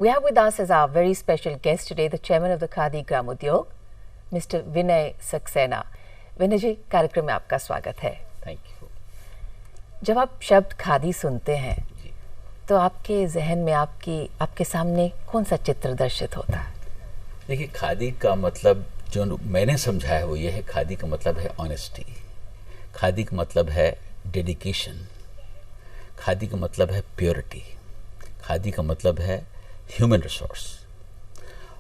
We have with us as our very special guest today the chairman of the Khadi Gramodyog, Mr. Vinay Saxena. विनय जी, कार्यक्रम में आपका स्वागत है। Thank you. जब आप शब्द खादी सुनते हैं तो आपके जहन में आपके सामने कौन सा चित्र दर्शित होता है? देखिए, खादी का मतलब जो मैंने समझा है वो ये है, खादी का मतलब है ऑनेस्टी, खादी का मतलब है डेडिकेशन, खादी का मतलब है प्योरिटी, खादी का मतलब है ह्यूमन रिसोर्स।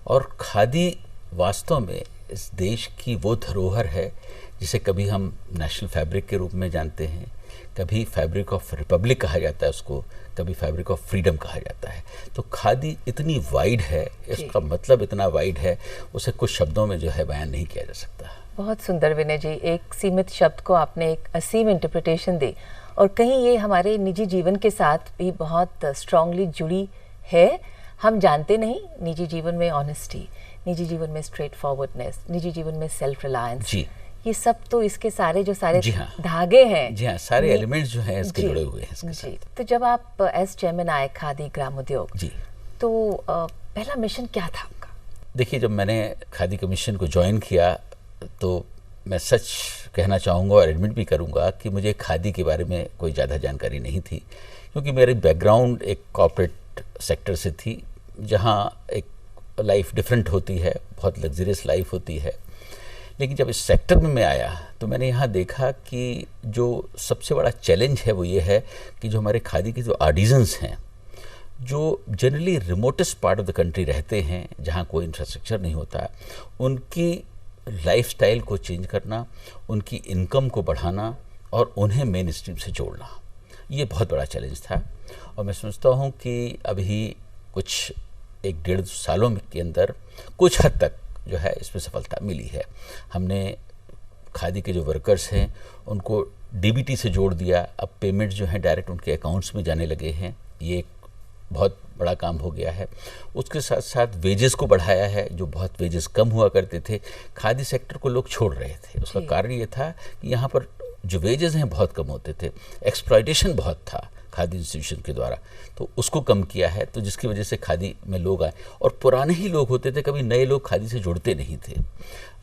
और खादी वास्तव में इस देश की वो धरोहर है जिसे कभी हम नेशनल फैब्रिक के रूप में जानते हैं, कभी फैब्रिक ऑफ रिपब्लिक कहा जाता है उसको, कभी फैब्रिक ऑफ फ्रीडम कहा जाता है। तो खादी इतनी वाइड है, इसका मतलब इतना वाइड है, उसे कुछ शब्दों में जो है बयान नहीं किया जा सकता। बहुत सुंदर विनय जी, एक सीमित शब्द को आपने एक असीम इंटरप्रिटेशन दी और कहीं ये हमारे निजी जीवन के साथ भी बहुत स्ट्रांगली जुड़ी है। हम जानते नहीं, निजी जीवन में ऑनेस्टी, निजी जीवन में स्ट्रेट फॉरवर्डनेस, निजी जीवन में सेल्फ रिलायंस, ये सब तो इसके सारे जो सारे धागे हैं, जी हाँ, सारे एलिमेंट्स जो हैं इसके जुड़े हुए हैं इसके साथ। तो जब आप एज चेयरमैन आए खादी ग्रामोद्योग जी, तो पहला मिशन क्या था आपका? देखिए, जब मैंने खादी कमीशन को ज्वाइन किया तो मैं सच कहना चाहूँगा और एडमिट भी करूँगा कि मुझे खादी के बारे में कोई ज़्यादा जानकारी नहीं थी, क्योंकि मेरी बैकग्राउंड एक कॉर्पोरेट सेक्टर से थी, जहाँ एक लाइफ डिफरेंट होती है, बहुत लग्जरियस लाइफ होती है। लेकिन जब इस सेक्टर में मैं आया तो मैंने यहाँ देखा कि जो सबसे बड़ा चैलेंज है वो ये है कि जो हमारे खादी के जो आर्टिजन्स हैं, जो generally remotest part of the country रहते हैं, जहाँ कोई इंफ्रास्ट्रक्चर नहीं होता, उनकी लाइफस्टाइल को चेंज करना, उनकी इनकम को बढ़ाना और उन्हें मेन स्ट्रीम से जोड़ना, ये बहुत बड़ा चैलेंज था। और मैं समझता हूँ कि अभी कुछ 1-1.5 सालों के अंदर कुछ हद तक जो है इसमें सफलता मिली है। हमने खादी के जो वर्कर्स हैं उनको डीबीटी से जोड़ दिया, अब पेमेंट्स जो हैं डायरेक्ट उनके अकाउंट्स में जाने लगे हैं, ये एक बहुत बड़ा काम हो गया है। उसके साथ साथ वेजेस को बढ़ाया है, जो बहुत वेजेस कम हुआ करते थे, खादी सेक्टर को लोग छोड़ रहे थे। उसका कारण ये था कि यहाँ पर जो वेजेस हैं बहुत कम होते थे, एक्सप्लॉयटेशन बहुत था खादी इंस्टीट्यूशन के द्वारा, तो उसको कम किया है, तो जिसकी वजह से खादी में लोग आए। और पुराने ही लोग होते थे, कभी नए लोग खादी से जुड़ते नहीं थे,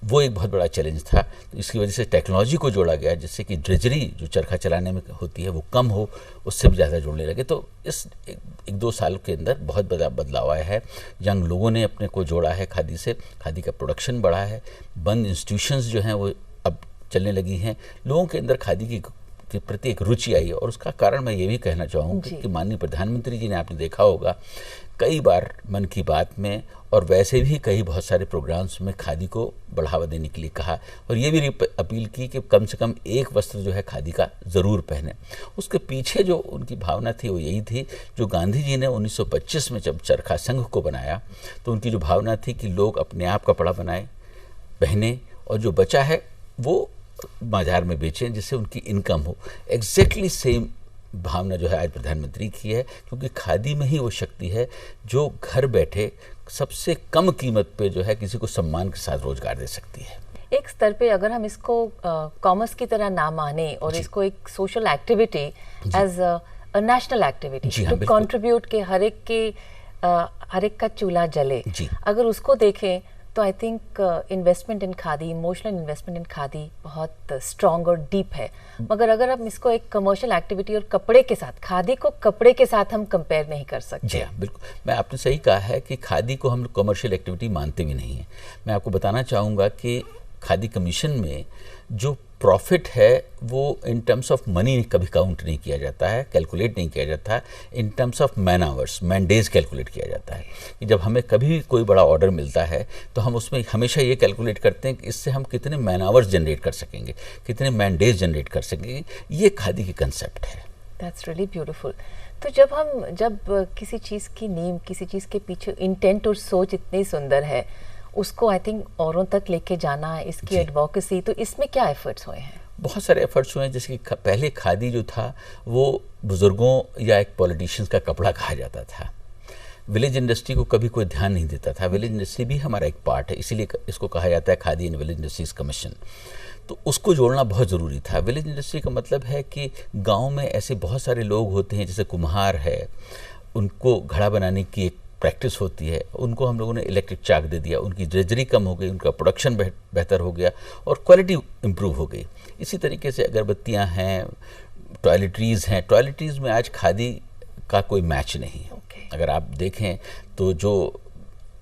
वो एक बहुत बड़ा चैलेंज था। तो इसकी वजह से टेक्नोलॉजी को जोड़ा गया, जिससे कि ड्रेजरी जो चरखा चलाने में होती है वो कम हो, उससे भी ज़्यादा जोड़ने लगे। तो इस 1-2 साल के अंदर बहुत बड़ा बदलाव आया है। यंग लोगों ने अपने को जोड़ा है खादी से, खादी का प्रोडक्शन बढ़ा है, बंद इंस्टीट्यूशंस जो हैं वो अब चलने लगी हैं, लोगों के अंदर खादी के प्रति एक रुचि आई है। और उसका कारण मैं ये भी कहना चाहूँगा कि माननीय प्रधानमंत्री जी ने, आपने देखा होगा कई बार मन की बात में और वैसे भी कई बहुत सारे प्रोग्राम्स में खादी को बढ़ावा देने के लिए कहा, और ये भी अपील की कि कम से कम एक वस्त्र जो है खादी का ज़रूर पहने। उसके पीछे जो उनकी भावना थी वो यही थी, जो गांधी जी ने 1925 में जब चरखा संघ को बनाया तो उनकी जो भावना थी कि लोग अपने आप कपड़ा बनाए, पहने, और जो बचा है वो बाजार में बेचें, जिससे उनकी इनकम हो। एग्जैक्टली सेम भावना जो है आज प्रधानमंत्री की है, क्योंकि खादी में ही वो शक्ति है जो घर बैठे सबसे कम कीमत पे जो है किसी को सम्मान के साथ रोजगार दे सकती है। एक स्तर पे अगर हम इसको कॉमर्स की तरह ना माने और इसको एक social activity as a national activity to contribute के हर एक का चूल्हा जले, अगर उसको देखें तो I think investment in khadi, emotional investment इन खादी बहुत स्ट्रॉन्ग और डीप है। मगर अगर हम इसको एक कमर्शियल एक्टिविटी और कपड़े के साथ, खादी को कपड़े के साथ हम कंपेयर नहीं कर सकते। जी हाँ, बिल्कुल, मैं आपने सही कहा है कि खादी को हम कमर्शियल एक्टिविटी मानते भी नहीं हैं। मैं आपको बताना चाहूँगा कि खादी कमीशन में जो प्रॉफिट है वो इन टर्म्स ऑफ मनी कभी काउंट नहीं किया जाता है, कैलकुलेट नहीं किया जाता है, in terms of man hours, man days calculate किया जाता है। कि जब हमें कभी भी कोई बड़ा ऑर्डर मिलता है तो हम उसमें हमेशा ये कैलकुलेट करते हैं कि इससे हम कितने मैन आवर्स जनरेट कर सकेंगे, कितने मैन डेज जनरेट कर सकेंगे। ये खादी की कंसेप्ट है। That's really beautiful. तो जब किसी चीज़ की नींव, किसी चीज़ के पीछे इंटेंट और सोच इतनी सुंदर है, उसको आई थिंक औरों तक लेके जाना, इसकी एडवोकेसी, तो इसमें क्या एफर्ट्स हुए हैं? बहुत सारे एफर्ट्स हुए हैं। जैसे कि पहले खादी जो था वो बुजुर्गों या एक पॉलिटिशियंस का कपड़ा कहा जाता था। विलेज इंडस्ट्री को कभी कोई ध्यान नहीं देता था। विलेज इंडस्ट्री भी हमारा एक पार्ट है, इसीलिए इसको कहा जाता है khadi and village industries commission. तो उसको जोड़ना बहुत ज़रूरी था। विलेज इंडस्ट्री का मतलब है कि गांव में ऐसे बहुत सारे लोग होते हैं, जैसे कुम्हार है, उनको घड़ा बनाने की एक प्रैक्टिस होती है उनको हम लोगों ने इलेक्ट्रिक चाक दे दिया, उनकी ड्रेजरी कम हो गई, उनका प्रोडक्शन बेहतर हो गया और क्वालिटी इम्प्रूव हो गई। इसी तरीके से अगरबत्तियाँ हैं, टॉयलेटरीज़ हैं, टॉयलेटरीज़ में आज खादी का कोई मैच नहीं है। अगर आप देखें तो जो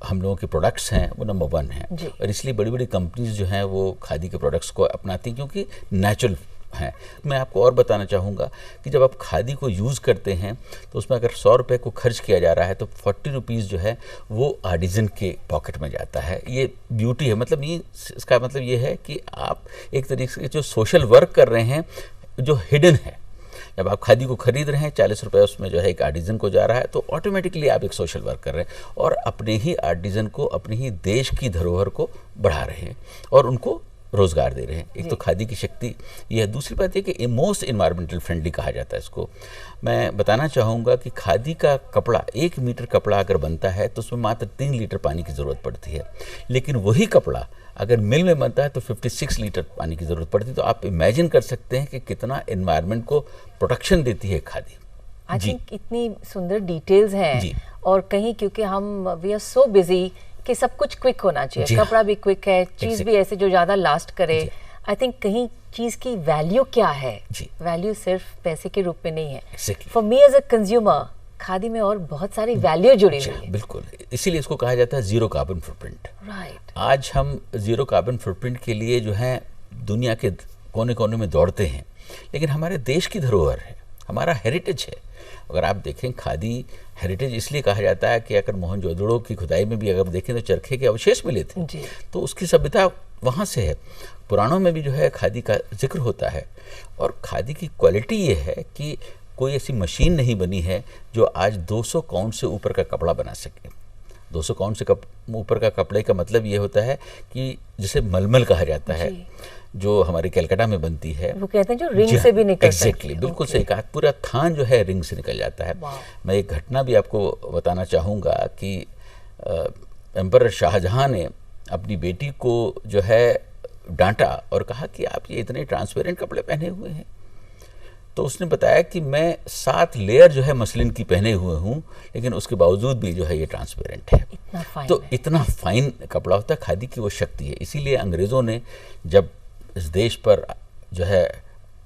हम लोगों के प्रोडक्ट्स हैं वो नंबर 1 हैं और इसलिए बड़ी बड़ी कंपनीज जो हैं वो खादी के प्रोडक्ट्स को अपनाती हैं क्योंकि नेचुरल हैं। मैं आपको और बताना चाहूँगा कि जब आप खादी को यूज़ करते हैं तो उसमें अगर 100 रुपये को खर्च किया जा रहा है तो 40 रुपीज़ जो है वो आर्टिजन के पॉकेट में जाता है। ये ब्यूटी है, मतलब ये इसका मतलब ये है कि आप एक तरीके से जो सोशल वर्क कर रहे हैं जो हिडन है। जब आप खादी को खरीद रहे हैं 40 रुपये उसमें जो है एक आर्टिजन को जा रहा है तो ऑटोमेटिकली आप एक सोशल वर्क कर रहे हैं और अपने ही आर्टिजन को, अपने ही देश की धरोहर को बढ़ा रहे हैं और उनको रोजगार दे रहे हैं। एक तो खादी की शक्ति ये है। दूसरी बात ये कि मोस्ट इन्वायरमेंटल फ्रेंडली कहा जाता है इसको। मैं बताना चाहूँगा कि खादी का कपड़ा 1 मीटर कपड़ा अगर बनता है तो उसमें मात्र 3 लीटर पानी की ज़रूरत पड़ती है, लेकिन वही कपड़ा अगर मिल में बनता है तो 56 लीटर पानी की ज़रूरत पड़ती है। तो आप इमेजिन कर सकते हैं कि कितना इन्वायरमेंट को प्रोटेक्शन देती है खादी। आई थिंक इतनी सुंदर डिटेल्स हैं और कहीं क्योंकि हम वी आर सो बिजी कि सब कुछ क्विक होना चाहिए, कपड़ा भी क्विक है, चीज भी ऐसे जो ज्यादा लास्ट करे। आई थिंक कहीं चीज की वैल्यू क्या है, वैल्यू सिर्फ पैसे के रूप में नहीं है। For me as a consumer khadi में और बहुत सारी वैल्यू जुड़ी हुई है। बिल्कुल, इसीलिए इसको कहा जाता है जीरो कार्बन फुटप्रिंट। राइट। आज हम जीरो कार्बन फुटप्रिंट के लिए जो है दुनिया के कोने कोने में दौड़ते हैं, लेकिन हमारे देश की धरोहर है, हमारा हेरिटेज है। अगर आप देखें खादी हेरिटेज इसलिए कहा जाता है कि अगर मोहनजोदड़ो की खुदाई में भी अगर देखें तो चरखे के अवशेष मिले थे तो उसकी सभ्यता वहाँ से है। पुराणों में भी जो है खादी का जिक्र होता है और खादी की क्वालिटी ये है कि कोई ऐसी मशीन नहीं बनी है जो आज 200 काउंट से ऊपर का कपड़ा बना सके। 200 काउंट से ऊपर का कपड़े का मतलब ये होता है कि जिसे मलमल कहा जाता है, जो हमारे कलकत्ता में बनती है, वो कहते हैं जो रिंग से भी निकलता है। एग्जैक्टली, बिल्कुल सही कहा। पूरा थान जो है रिंग से निकल जाता है। मैं एक घटना भी आपको बताना चाहूँगा कि एम्परर शाहजहां ने अपनी बेटी को जो है डांटा और कहा कि आप ये इतने ट्रांसपेरेंट कपड़े पहने हुए हैं। तो उसने बताया कि मैं 7 लेयर जो है मसलिन की पहने हुए हूँ, लेकिन उसके बावजूद भी जो है ये ट्रांसपेरेंट है। तो इतना फाइन कपड़ा होता है, खादी की वो शक्ति है। इसीलिए अंग्रेज़ों ने जब इस देश पर जो है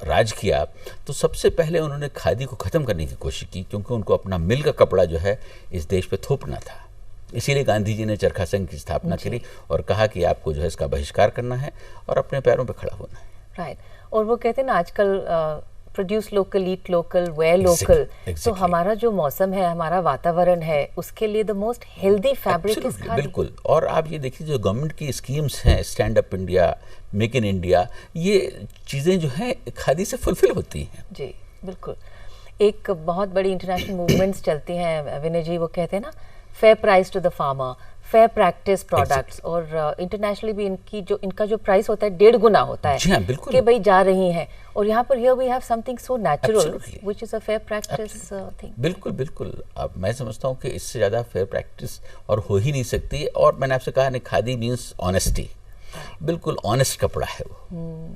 राज किया तो सबसे पहले उन्होंने खादी को ख़त्म करने की कोशिश की, क्योंकि उनको अपना मिल का कपड़ा जो है इस देश पे थोपना था। इसीलिए गांधी जी ने चरखा संघ की स्थापना करी और कहा कि आपको जो है इसका बहिष्कार करना है और अपने पैरों पे खड़ा होना है। राइट। और वो कहते हैं ना आजकल produce local, eat local, wear local. तो हमारा जो मौसम है, हमारा वातावरण है, उसके लिए the most healthy fabric is khadi. बिल्कुल। और आप ये देखिए जो गवर्नमेंट की स्कीम्स हैं, stand up India, make in India, ये चीज़ें जो हैं खादी से फुलफिल होती हैं। जी बिल्कुल। एक बहुत बड़ी इंटरनेशनल मूवमेंट्स चलती हैं विनय जी, वो कहते हैं ना fair price to the farmer, fair practice products, और इंटरनेशनली भी इनका जो प्राइस होता है 1.5 गुना होता है। जी हाँ, बिल्कुल। कि भाई जा रही हैं और यहाँ पर here we have something so natural which is a fair practice thing. बिल्कुल बिल्कुल। अब मैं समझता हूँ कि इससे ज़्यादा फेयर प्रैक्टिस और हो ही नहीं सकती। और मैंने आपसे कहा ना, खादी मीन्स ऑनेस्टी। बिल्कुल ऑनेस्ट कपड़ा है वो।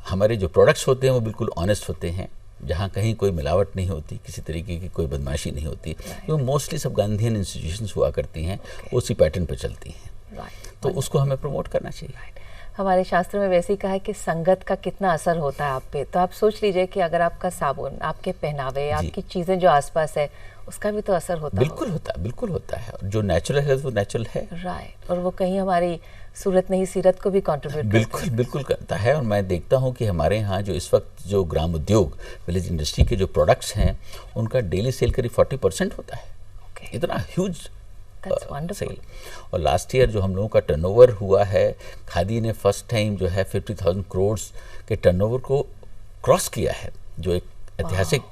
हमारे जो प्रोडक्ट्स होते हैं वो बिल्कुल ऑनेस्ट होते हैं, जहाँ कहीं कोई मिलावट नहीं होती, किसी तरीके की कोई बदमाशी नहीं होती। क्योंकि मोस्टली सब गांधीयन इंस्टीट्यूशंस हुआ करती हैं, उसी पैटर्न पे चलती हैं। तो उसको हमें प्रमोट करना चाहिए। हमारे शास्त्र में वैसे ही कहा है कि संगत का कितना असर होता है आप पे। तो आप सोच लीजिए कि अगर आपका साबुन, आपके पहनावे, आपकी चीज़ें जो आसपास है, उसका भी तो असर होता है। बिल्कुल होता है। जो नेचुरल है वो नेचुरल है। राइट। और वो कहीं हमारी सूरत नहीं सीरत को भी कंट्रीब्यूट बिल्कुल करता है। और मैं देखता हूँ कि हमारे यहाँ जो इस वक्त जो ग्राम उद्योग, विलेज इंडस्ट्री के जो प्रोडक्ट्स हैं, उनका डेली सेल करीब 40% होता है। इतना ह्यूज सेल। और लास्ट ईयर जो हम लोगों का टर्नओवर हुआ है, खादी ने फर्स्ट टाइम जो है 50,000 करोड़ के टर्नओवर को क्रॉस किया है, जो एक ऐतिहासिक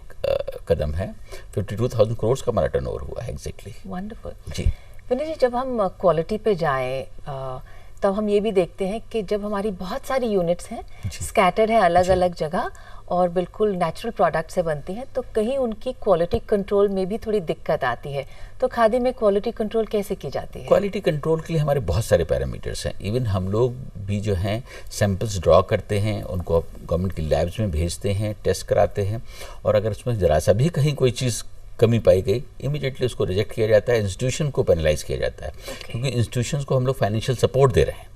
कदम है। 52,000 करोड़ का हमारा टर्नओवर हुआ है। एग्जैक्टली। वंडरफुल। जी विनय जी, जब हम क्वालिटी पे जाएं तब हम ये भी देखते हैं कि जब हमारी बहुत सारी यूनिट्स हैं, स्कैटर्ड है अलग अलग जगह और बिल्कुल नेचुरल प्रोडक्ट से बनती हैं, तो कहीं उनकी क्वालिटी कंट्रोल में भी थोड़ी दिक्कत आती है। तो खादी में क्वालिटी कंट्रोल कैसे की जाती है? क्वालिटी कंट्रोल के लिए हमारे बहुत सारे पैरामीटर्स हैं। इवन हम लोग भी जो हैं सैंपल्स ड्रॉ करते हैं, उनको गवर्नमेंट की लैब्स में भेजते हैं, टेस्ट कराते हैं, और अगर उसमें ज़रा सा भी कहीं कोई चीज़ कमी पाई गई, इमीडिएटली उसको रिजेक्ट किया जाता है, इंस्टीट्यूशन को पेनलाइज किया जाता है। क्योंकि इंस्टीट्यूशंस को हम लोग फाइनेंशियल सपोर्ट दे रहे हैं।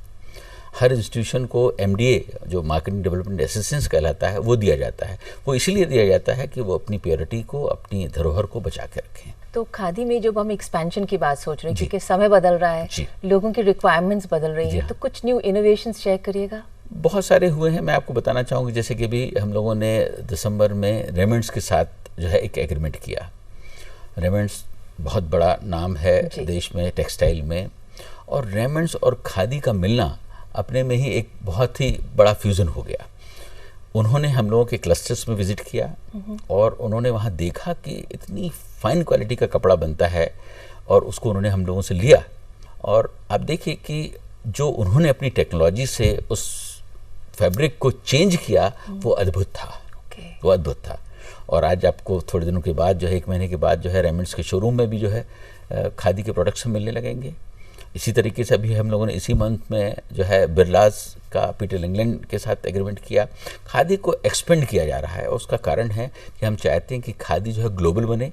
हर इंस्टीट्यूशन को एमडीए जो मार्केटिंग डेवलपमेंट असिस्टेंस कहलाता है वो दिया जाता है। वो इसीलिए दिया जाता है कि वो अपनी प्योरिटी को, अपनी धरोहर को बचा के रखें। तो खादी में जब हम एक्सपेंशन की बात सोच रहे हैं, क्योंकि समय बदल रहा है, लोगों की रिक्वायरमेंट्स बदल रही हैं, तो कुछ न्यू इनोवेशंस शेयर करिएगा। बहुत सारे हुए हैं, मैं आपको बताना चाहूँगी। जैसे कि भी हम लोगों ने दिसंबर में रेमंड्स के साथ जो है एक एग्रीमेंट किया। रेमंड्स बहुत बड़ा नाम है देश में टेक्सटाइल में, और रेमंड्स और खादी का मिलना अपने में ही एक बहुत ही बड़ा फ्यूज़न हो गया। उन्होंने हम लोगों के क्लस्टर्स में विज़िट किया और उन्होंने वहाँ देखा कि इतनी फाइन क्वालिटी का कपड़ा बनता है, और उसको उन्होंने हम लोगों से लिया। और आप देखिए कि जो उन्होंने अपनी टेक्नोलॉजी से उस फैब्रिक को चेंज किया, वो अद्भुत था। वो अद्भुत था। और आज आपको थोड़े दिनों के बाद जो है, 1 महीने के बाद जो है, रेमंड्स के शोरूम में भी जो है खादी के प्रोडक्ट्स मिलने लगेंगे। इसी तरीके से अभी हम लोगों ने इसी मंथ में जो है बिरलास का पीटर इंग्लैंड के साथ एग्रीमेंट किया। खादी को एक्सपेंड किया जा रहा है, और उसका कारण है कि हम चाहते हैं कि खादी जो है ग्लोबल बने।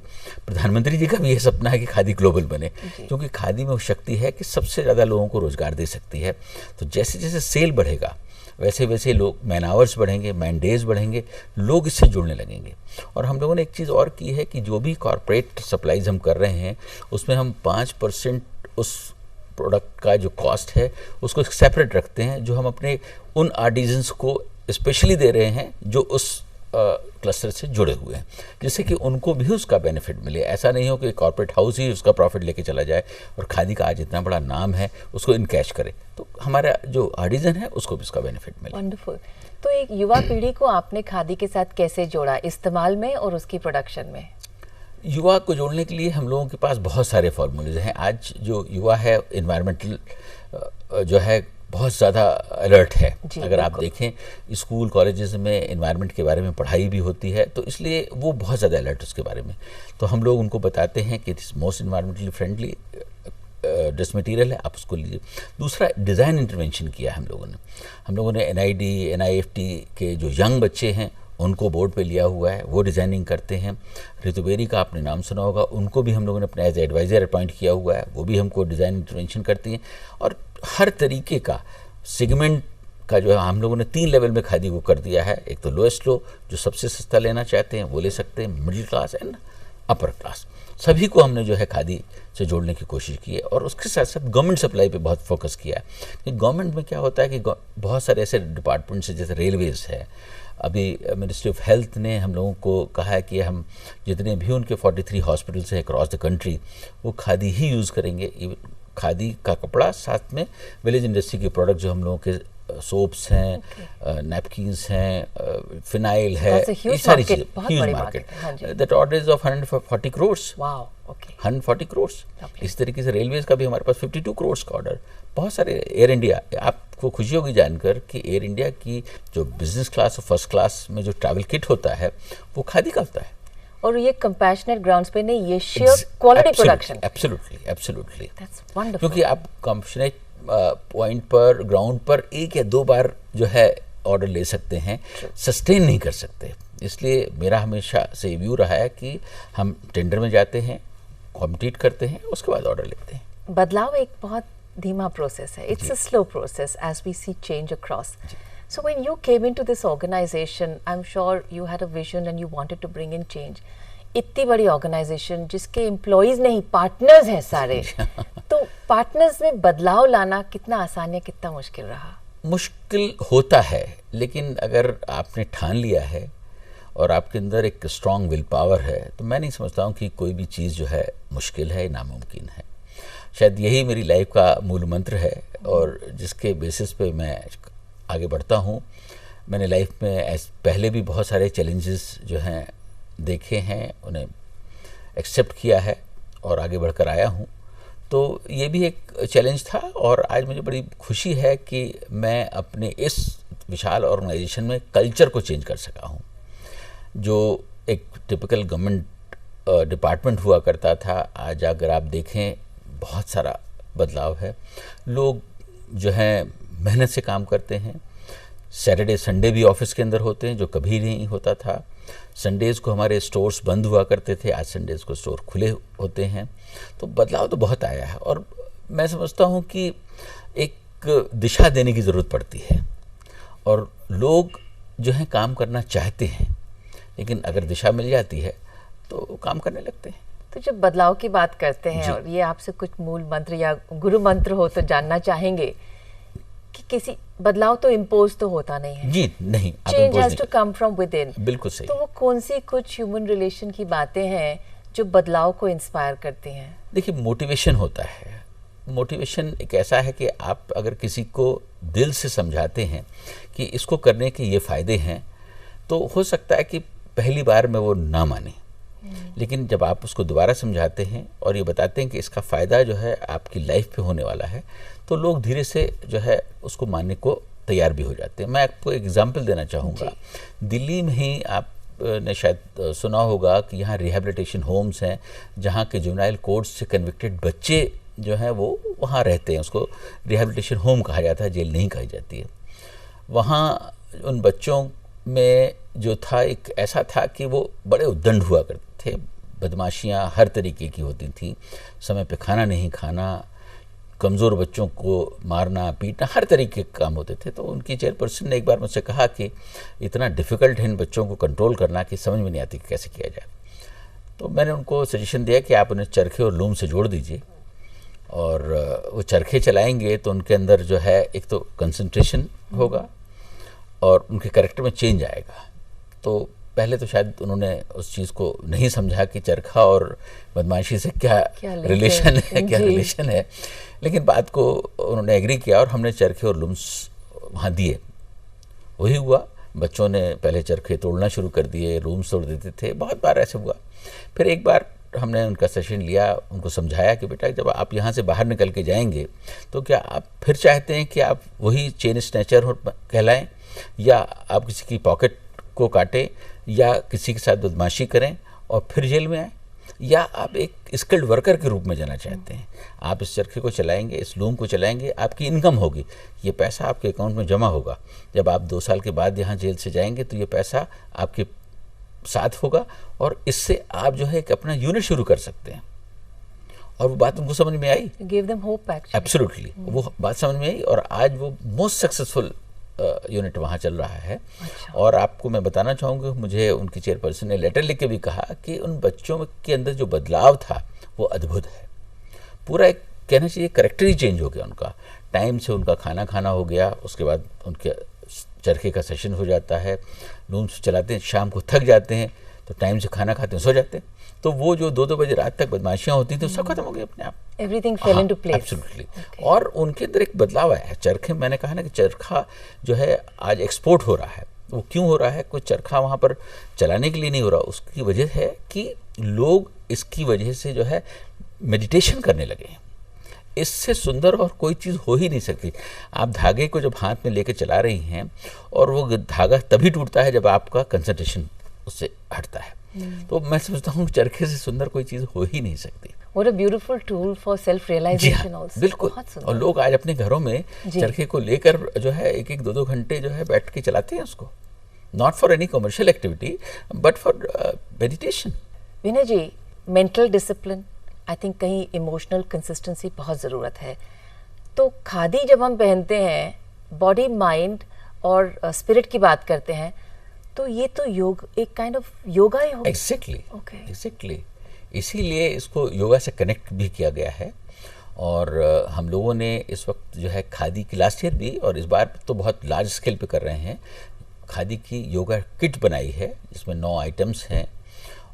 प्रधानमंत्री जी का भी यह सपना है कि खादी ग्लोबल बने, क्योंकि खादी में वो शक्ति है कि सबसे ज़्यादा लोगों को रोज़गार दे सकती है। तो जैसे जैसे सेल बढ़ेगा, वैसे वैसे लोग मैन आवर्स बढ़ेंगे, मैन डेज बढ़ेंगे, लोग इससे जुड़ने लगेंगे। और हम लोगों ने एक चीज़ और की है कि जो भी कॉर्पोरेट सप्लाईज हम कर रहे हैं, उसमें हम 5% उस प्रोडक्ट का जो कॉस्ट है उसको सेपरेट रखते हैं, जो हम अपने उन आर्टिजन्स को स्पेशली दे रहे हैं जो उस क्लस्टर से जुड़े हुए हैं, जिससे कि उनको भी उसका बेनिफिट मिले। ऐसा नहीं हो कि कॉर्पोरेट हाउस ही उसका प्रॉफिट लेके चला जाए और खादी का आज इतना बड़ा नाम है उसको इनकैश करे। तो हमारा जो आर्टिजन है उसको भी उसका बेनिफिट मिले। वंडरफुल। तो एक युवा पीढ़ी को आपने खादी के साथ कैसे जोड़ा, इस्तेमाल में और उसकी प्रोडक्शन में? युवा को जोड़ने के लिए हम लोगों के पास बहुत सारे फॉर्मूलेज हैं। आज जो युवा है इन्वायरमेंटल जो है बहुत ज़्यादा अलर्ट है। अगर आप देखें स्कूल कॉलेजेस में इन्वायरमेंट के बारे में पढ़ाई भी होती है, तो इसलिए वो बहुत ज़्यादा अलर्ट उसके बारे में। तो हम लोग उनको बताते हैं कि it's most environmentally friendly dress material है, आप उसको लीजिए। दूसरा, डिज़ाइन इंटरवेंशन किया हम लोगों ने NID NIFT के जो यंग बच्चे हैं उनको बोर्ड पे लिया हुआ है, वो डिज़ाइनिंग करते हैं। ऋतु बेरी का आपने नाम सुना होगा, उनको भी हम लोगों ने अपना एज एडवाइज़र अपॉइंट किया हुआ है, वो भी हमको डिज़ाइन इंटरवेंशन करती हैं। और हर तरीके का सेगमेंट का जो है हम लोगों ने 3 लेवल में खादी को कर दिया है। एक तो लोएस्ट लो, जो सबसे सस्ता लेना चाहते हैं वो ले सकते हैं, middle class and upper class, सभी को हमने जो है खादी से जोड़ने की कोशिश की है। और उसके साथ साथ गवर्नमेंट सप्लाई पे बहुत फोकस किया है कि गवर्नमेंट में क्या होता है कि बहुत सारे ऐसे डिपार्टमेंट्स हैं, जैसे रेलवेज़ है। अभी मिनिस्ट्री ऑफ हेल्थ ने हम लोगों को कहा है कि हम जितने भी उनके 43 हॉस्पिटल्स हैं अक्रॉस द कंट्री, वो खादी ही यूज़ करेंगे। खादी का कपड़ा, साथ में विलेज इंडस्ट्री के प्रोडक्ट जो हम लोगों के सोप्स हैं, नैपकिन्स हैं, फिनाइल है, ये सारी चीज़ें, huge market. That order is of 140 crores. 140 crores. इस तरीके से रेलवेज का भी हमारे पास 52 करोर्स का ऑर्डर। बहुत सारे, एयर इंडिया, आपको खुशी होगी जानकर कि एयर इंडिया की जो बिजनेस क्लास और फर्स्ट क्लास में जो ट्रैवल किट होता है वो खादी का होता है। और ये कंपैशनेट ग्राउंड्स पे नहीं, ये share quality production. Absolutely. That's wonderful. क्योंकि आप कंपैशनेट पॉइंट पर, ग्राउंड पर 1 या 2 बार जो है ऑर्डर ले सकते हैं, सस्टेन नहीं कर सकते। इसलिए मेरा हमेशा से व्यू रहा है कि हम टेंडर में जाते हैं, कॉम्पीट करते हैं, उसके बाद ऑर्डर लेते हैं। बदलाव एक बहुत धीमा प्रोसेस है, it's a slow process as we see change across. So when you came into this organization, I'm sure you had a vision and you wanted to bring in change. इतनी बड़ी organisation जिसके employees नहीं, partners हैं सारे, तो partners में बदलाव लाना कितना आसान या कितना मुश्किल रहा? मुश्किल होता है, लेकिन अगर आपने ठान लिया है और आपके अंदर एक स्ट्रॉन्ग विल पावर है, तो मैं नहीं समझता हूँ कि कोई भी चीज़ जो है मुश्किल है, नामुमकिन है। शायद यही मेरी लाइफ का मूल मंत्र है और जिसके बेसिस पे मैं आगे बढ़ता हूँ। मैंने लाइफ में पहले भी बहुत सारे चैलेंजेस जो हैं देखे हैं, उन्हें एक्सेप्ट किया है और आगे बढ़कर आया हूँ। तो ये भी एक चैलेंज था और आज मुझे बड़ी खुशी है कि मैं अपने इस विशाल ऑर्गेनाइजेशन में कल्चर को चेंज कर सका हूँ। जो एक टिपिकल गवर्नमेंट डिपार्टमेंट हुआ करता था, आज अगर आप देखें बहुत सारा बदलाव है। लोग जो हैं मेहनत से काम करते हैं, सैटरडे संडे भी ऑफिस के अंदर होते हैं, जो कभी नहीं होता था। संडेज़ को हमारे स्टोर्स बंद हुआ करते थे, आज संडेज़ को स्टोर खुले होते हैं। तो बदलाव तो बहुत आया है और मैं समझता हूँ कि एक दिशा देने की ज़रूरत पड़ती है और लोग जो हैं काम करना चाहते हैं, लेकिन अगर दिशा मिल जाती है तो काम करने लगते हैं। तो जब बदलाव की बात करते हैं और ये आपसे कुछ मूल मंत्र या गुरु मंत्र हो तो जानना चाहेंगे कि किसी बदलाव तो इम्पोज तो होता नहीं है। जी नहीं, change has to come from within. बिल्कुल सही। तो वो कौन सी कुछ ह्यूमन रिलेशन की बातें हैं जो बदलाव को इंस्पायर करती हैं? देखिए, मोटिवेशन होता है। मोटिवेशन एक ऐसा है कि आप अगर किसी को दिल से समझाते हैं कि इसको करने के ये फ़ायदे हैं, तो हो सकता है कि पहली बार में वो ना माने, लेकिन जब आप उसको दोबारा समझाते हैं और ये बताते हैं कि इसका फ़ायदा जो है आपकी लाइफ पे होने वाला है, तो लोग धीरे से जो है उसको मानने को तैयार भी हो जाते हैं। मैं आपको एक एग्जांपल देना चाहूँगा। दिल्ली में ही आपने शायद सुना होगा कि यहाँ रिहैबिलिटेशन होम्स हैं, जहाँ के जुवेनाइल कोर्ट से कन्विक्टेड बच्चे जो हैं वो वहाँ रहते हैं। उसको रिहैबिलिटेशन होम कहा जाता है, जेल नहीं कही जाती है। वहाँ उन बच्चों में जो था, एक ऐसा था कि वो बड़े उद्दंड हुआ करते थे, बदमाशियाँ हर तरीके की होती थी, समय पे खाना नहीं खाना, कमज़ोर बच्चों को मारना पीटना, हर तरीके के काम होते थे। तो उनकी चेयरपर्सन ने एक बार मुझसे कहा कि इतना डिफ़िकल्ट है इन बच्चों को कंट्रोल करना कि समझ में नहीं आती कि कैसे किया जाए। तो मैंने उनको सजेशन दिया कि आप उन्हें चरखे और लूम से जोड़ दीजिए और वो चरखे चलाएंगे तो उनके अंदर जो है एक तो कंसंट्रेशन होगा और उनके कैरेक्टर में चेंज आएगा। तो पहले तो शायद उन्होंने उस चीज़ को नहीं समझा कि चरखा और बदमाशी से क्या रिलेशन है, क्या रिलेशन है, लेकिन बात को उन्होंने एग्री किया और हमने चरखे और लूम्स वहाँ दिए। वही हुआ, बच्चों ने पहले चरखे तोड़ना शुरू कर दिए, लूम्स तोड़ देते थे, बहुत बार ऐसे हुआ। फिर एक बार हमने उनका सेशन लिया, उनको समझाया कि बेटा जब आप यहाँ से बाहर निकल के जाएंगे तो क्या आप फिर चाहते हैं कि आप वही चेन स्नैचर कहलाएं, या आप किसी की पॉकेट को काटें, या किसी के साथ बदमाशी करें और फिर जेल में आए, या आप एक स्किल्ड वर्कर के रूप में जाना चाहते हैं। आप इस चरखे को चलाएंगे, इस लूम को चलाएंगे, आपकी इनकम होगी, ये पैसा आपके अकाउंट में जमा होगा। जब आप 2 साल के बाद यहाँ जेल से जाएंगे तो ये पैसा आपके साथ होगा और इससे आप जो है एक अपना यूनिट शुरू कर सकते हैं। और वो बात उनको समझ में आई। Give them hope actually. Absolutely, वो बात समझ में आई और आज वो मोस्ट सक्सेसफुल यूनिट वहाँ चल रहा है। अच्छा। और आपको मैं बताना चाहूँगा, मुझे उनकी चेयरपर्सन ने लेटर लिख के भी कहा कि उन बच्चों के अंदर जो बदलाव था वो अद्भुत है। पूरा एक कहना चाहिए कैरेक्टर ही चेंज हो गया उनका। टाइम से उनका खाना खाना हो गया, उसके बाद उनके चरखे का सेशन हो जाता है, लूम्स चलाते हैं, शाम को थक जाते हैं तो टाइम से खाना खाते हैं, सो जाते हैं। तो वो जो 2-2 बजे रात तक बदमाशियाँ होती थी, सब खत्म हो गई अपने आप। Everything fell into place. Absolutely. और उनके अंदर एक बदलाव आया है। चरखे, मैंने कहा ना कि चरखा जो है आज एक्सपोर्ट हो रहा है। वो क्यों हो रहा है? कोई चरखा वहाँ पर चलाने के लिए नहीं हो रहा, उसकी वजह है कि लोग इसकी वजह से जो है मेडिटेशन करने लगे हैं। इससे सुंदर और कोई चीज़ हो ही नहीं सकती। आप धागे को जब हाथ में लेके चला रही हैं और वो धागा तभी टूटता है जब आपका कंसंट्रेशन उससे हटता है। तो मैं समझता हूँ चरखे से सुंदर कोई चीज़ हो ही नहीं सकती। What a beautiful tool for self-realization also. बिल्कुल। और लोग आज अपने घरों में चरखे को लेकर जो है 1-1, 2-2 घंटे जो है बैठ के चलाते हैं उसको। Not for any commercial activity but for meditation. Vinay ji, mental discipline, I think कहीं इमोशनल कंसिस्टेंसी बहुत ज़रूरत है। तो खादी जब हम पहनते हैं, बॉडी माइंड और स्पिरिट की बात करते हैं, तो ये तो योग, एक काइंड ऑफ योगा ही होगा। एग्जैक्टली। इसीलिए इसको योगा से कनेक्ट भी किया गया है। और हम लोगों ने इस वक्त जो है खादी की, लास्ट ईयर भी और इस बार तो बहुत लार्ज स्केल पे कर रहे हैं, खादी की योगा किट बनाई है जिसमें 9 आइटम्स हैं।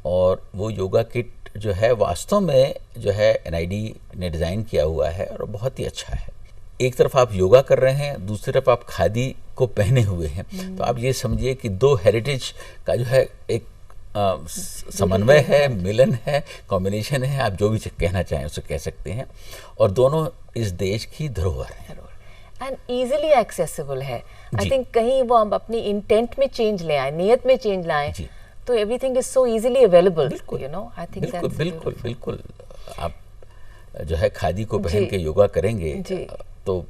और वो योगा किट जो है वास्तव में जो है NID ने डिज़ाइन किया हुआ है और बहुत ही अच्छा है। एक तरफ आप योगा कर रहे हैं, दूसरी तरफ आप खादी को पहने हुए हैं। तो आप ये समझिए कि 2 हेरिटेज का जो है एक समन्वय है, मिलन है, कॉम्बिनेशन है, आप जो भी कहना चाहें उसे कह सकते हैं। और दोनों इस देश की धरोहर हैं एंड इजीली एक्सेसिबल है। आई थिंक कहीं वो हम अपनी इंटेंट में चेंज ले आए, नियत में चेंज लाएं, तो everything is so easily available, you know. I think बिल्कुल। आप जो है खादी को पहन के योगा करेंगे तो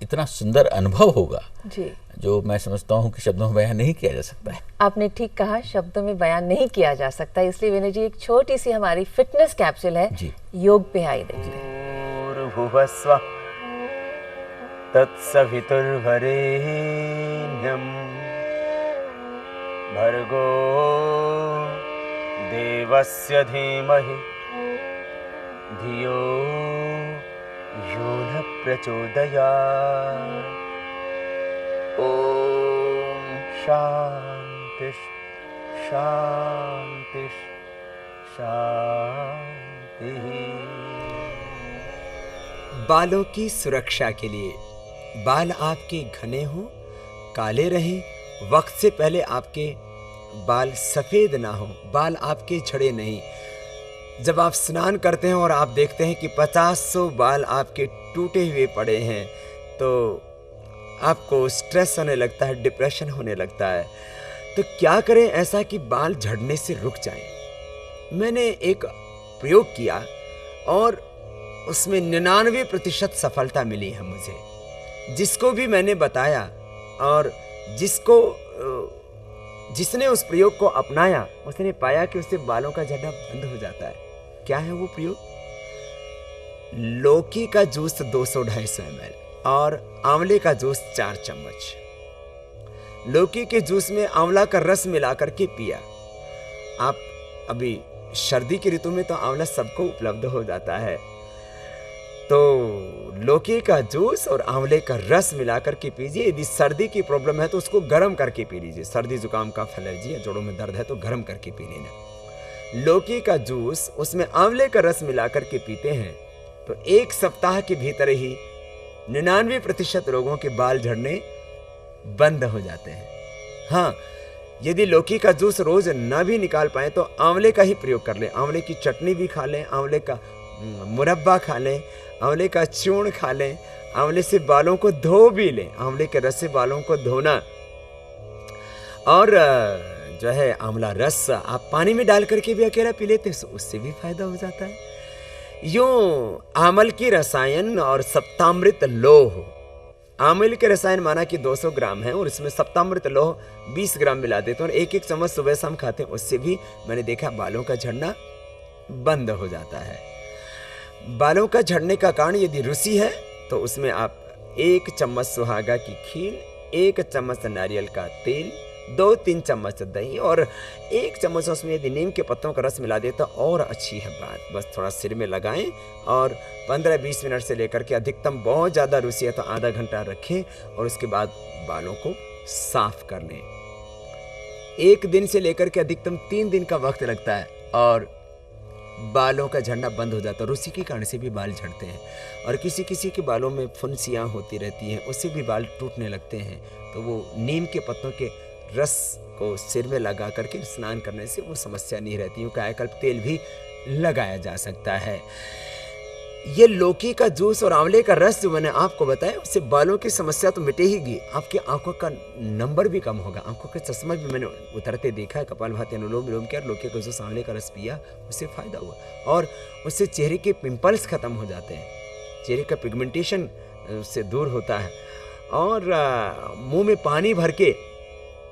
इतना सुंदर अनुभव होगा जो मैं समझता हूँ कि शब्दों में बयान नहीं किया जा सकता है। आपने ठीक कहा, शब्दों में बयान नहीं किया जा सकता। इसलिए विनय जी एक छोटी सी हमारी फिटनेस कैप्सूल है योग पे आई देखते हैं। भूर्भुवस्वः तत्सवितुर्वरेण्यं भर्गो देवस्य धीमहि धियो यो न प्रचोदयात्। ॐ शान्ति शान्ति शान्तिः। बालों की सुरक्षा के लिए बाल आपके घने हों, काले रहें, वक्त से पहले आपके बाल सफेद ना हो, बाल आपके झड़े नहीं। जब आप स्नान करते हैं और आप देखते हैं कि 50-100 बाल आपके टूटे हुए पड़े हैं तो आपको स्ट्रेस होने लगता है, डिप्रेशन होने लगता है। तो क्या करें ऐसा कि बाल झड़ने से रुक जाएं? मैंने एक प्रयोग किया और उसमें 99% सफलता मिली है मुझे। जिसको भी मैंने बताया और जिसने उस प्रयोग को अपनाया उसने पाया कि उससे बालों का झड़ना बंद हो जाता है। क्या है वो प्रयोग? लौकी का जूस 200-250 ml और आंवले का जूस 4 चम्मच। लौकी के जूस में आंवला का रस मिलाकर के पिया। आप अभी सर्दी की ऋतु में तो आंवला सबको उपलब्ध हो जाता है, तो लौकी का जूस और आंवले का रस मिलाकर के पीजिए। यदि सर्दी की प्रॉब्लम है तो उसको गर्म करके पी लीजिए। सर्दी जुकाम का एलर्जी है, जोड़ों में दर्द है तो गर्म करके पी लेना। लौकी का जूस उसमें आंवले का रस मिलाकर के पीते हैं तो 1 सप्ताह के भीतर ही 99% लोगों के बाल झड़ने बंद हो जाते हैं। हाँ, यदि लौकी का जूस रोज ना भी निकाल पाए तो आंवले का ही प्रयोग कर लें। आंवले की चटनी भी खा लें, आंवले का मुरब्बा खा लें, आंवले का चूर्ण खा लें, आंवले से बालों को धो भी लें। आंवले के रस से बालों को धोना और जो है आंवला रस आप पानी में डाल करके भी अकेला पी लेते हैं, उससे भी फायदा हो जाता है। यूं आमल की रसायन और सप्तामृत लोह। आमल के रसायन माना कि 200 ग्राम है और इसमें सप्तामृत लोह 20 ग्राम मिला देते हैं और 1-1 चम्मच सुबह शाम खाते हैं। उससे भी मैंने देखा बालों का झड़ना बंद हो जाता है। बालों का झड़ने का कारण यदि रुसी है तो उसमें आप 1 चम्मच सुहागा की खीर, 1 चम्मच नारियल का तेल, 2-3 चम्मच दही और 1 चम्मच उसमें यदि नीम के पत्तों का रस मिला दे तो और अच्छी है बात। बस थोड़ा सिर में लगाएं और 15-20 मिनट से लेकर के अधिकतम बहुत ज़्यादा रुसी है तो आधा घंटा रखें और उसके बाद बालों को साफ कर लें। 1 दिन से लेकर के अधिकतम 3 दिन का वक्त लगता है और बालों का झड़ना बंद हो जाता है। रुसी के कारण से भी बाल झड़ते हैं और किसी किसी के बालों में फुंसियाँ होती रहती हैं, उससे भी बाल टूटने लगते हैं। तो वो नीम के पत्तों के रस को सिर में लगा करके स्नान करने से वो समस्या नहीं रहती। यूँ कायाकल्प तेल भी लगाया जा सकता है। ये लौकी का जूस और आंवले का रस जो मैंने आपको बताया उससे बालों की समस्या तो मिटेगी, आपकी आंखों का नंबर भी कम होगा, आंखों के चश्मा भी मैंने उतरते देखा है। कपालभाति अनुलोम विलोम किया, लौकी का जूस आंवले का रस पिया, उससे फायदा हुआ और उससे चेहरे के पिंपल्स खत्म हो जाते हैं, चेहरे का पिगमेंटेशन उससे दूर होता है। और मुंह में पानी भर के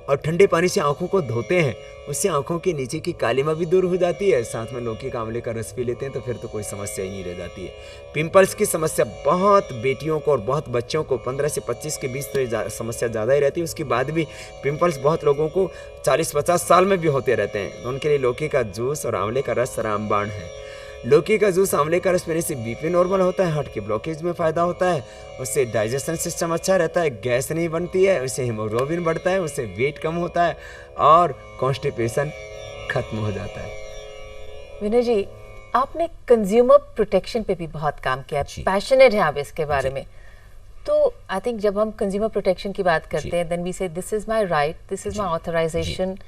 और ठंडे पानी से आंखों को धोते हैं, उससे आंखों के नीचे की कालिमा भी दूर हो जाती है। साथ में लौकी का आंवले का रस पी लेते हैं तो फिर तो कोई समस्या ही नहीं रह जाती है। पिंपल्स की समस्या बहुत बेटियों को और बहुत बच्चों को 15 से 25 के बीच तो समस्या ज़्यादा ही रहती है। उसके बाद भी पिंपल्स बहुत लोगों को 40-50 साल में भी होते रहते हैं। तो उनके लिए लौकी का जूस और आंवले का रस रामबाण है। लौकी का जूस आंवले का रस पीने से बीपी नॉर्मल होता है, हार्ट के ब्लॉकेज में फ़ायदा होता है, उससे डाइजेशन सिस्टम अच्छा रहता है, गैस नहीं बनती है, उससे हीमोग्लोबिन बढ़ता है, उससे वेट कम होता है और कॉन्स्टिपेशन खत्म हो जाता है। विनय जी, आपने कंज्यूमर प्रोटेक्शन पे भी बहुत काम किया, पैशनेट है आप इसके बारे में। तो आई थिंक जब हम कंज्यूमर प्रोटेक्शन की बात करते हैं, then we say this is my right, this is my authorisation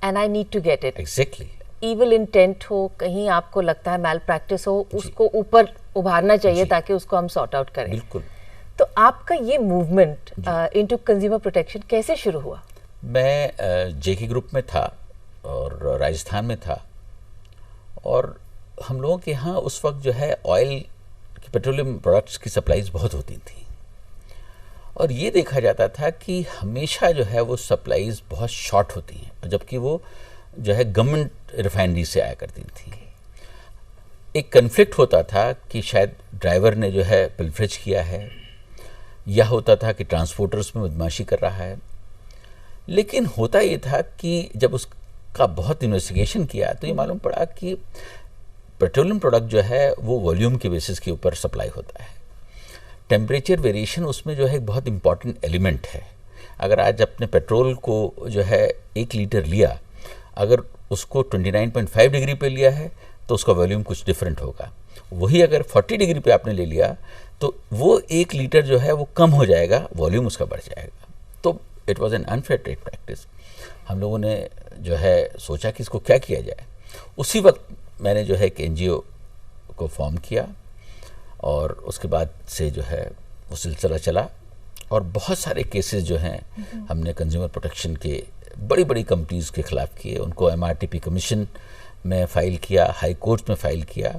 and I need to get it. Exactly. Evil intent हो, कहीं आपको लगता है मैल प्रैक्टिस हो, उसको ऊपर उभारना चाहिए ताकि उसको हम सॉर्ट आउट करें। बिल्कुल। तो आपका ये मूवमेंट इनटू कंज्यूमर प्रोटेक्शन कैसे शुरू हुआ? मैं जेके ग्रुप में था और राजस्थान में था और हम लोगों के यहाँ उस वक्त जो है ऑयल की, पेट्रोलियम प्रोडक्ट्स की सप्लाईज बहुत होती थी और ये देखा जाता था कि हमेशा जो है वो सप्लाईज बहुत शॉर्ट होती हैं, जबकि वो जो है गवर्नमेंट रिफाइनरी से आया करती थी। एक कन्फ्लिक्ट होता था कि शायद ड्राइवर ने जो है पिलफरेज किया है, या होता था कि ट्रांसपोर्टर्स में बदमाशी कर रहा है। लेकिन होता ये था कि जब उसका बहुत इन्वेस्टिगेशन किया तो ये मालूम पड़ा कि पेट्रोलियम प्रोडक्ट जो है वो वॉल्यूम के बेसिस के ऊपर सप्लाई होता है। टेम्परेचर वेरिएशन उसमें जो है एक बहुत इंपॉर्टेंट एलिमेंट है। अगर आज अपने पेट्रोल को जो है 1 लीटर लिया, अगर उसको 29.5 डिग्री पे लिया है तो उसका वॉल्यूम कुछ डिफरेंट होगा। वही अगर 40 डिग्री पे आपने ले लिया तो वो 1 लीटर जो है वो कम हो जाएगा, वॉल्यूम उसका बढ़ जाएगा। तो it was an unfair trade practice. हम लोगों ने जो है सोचा कि इसको क्या किया जाए। उसी वक्त मैंने जो है एक NGO को फॉर्म किया और उसके बाद से जो है वो सिलसिला चला और बहुत सारे केसेस जो हैं हमने कंज्यूमर प्रोटेक्शन के बड़ी बड़ी कंपनीज के खिलाफ किए। उनको MRTP कमीशन में फ़ाइल किया, हाई कोर्ट में फ़ाइल किया।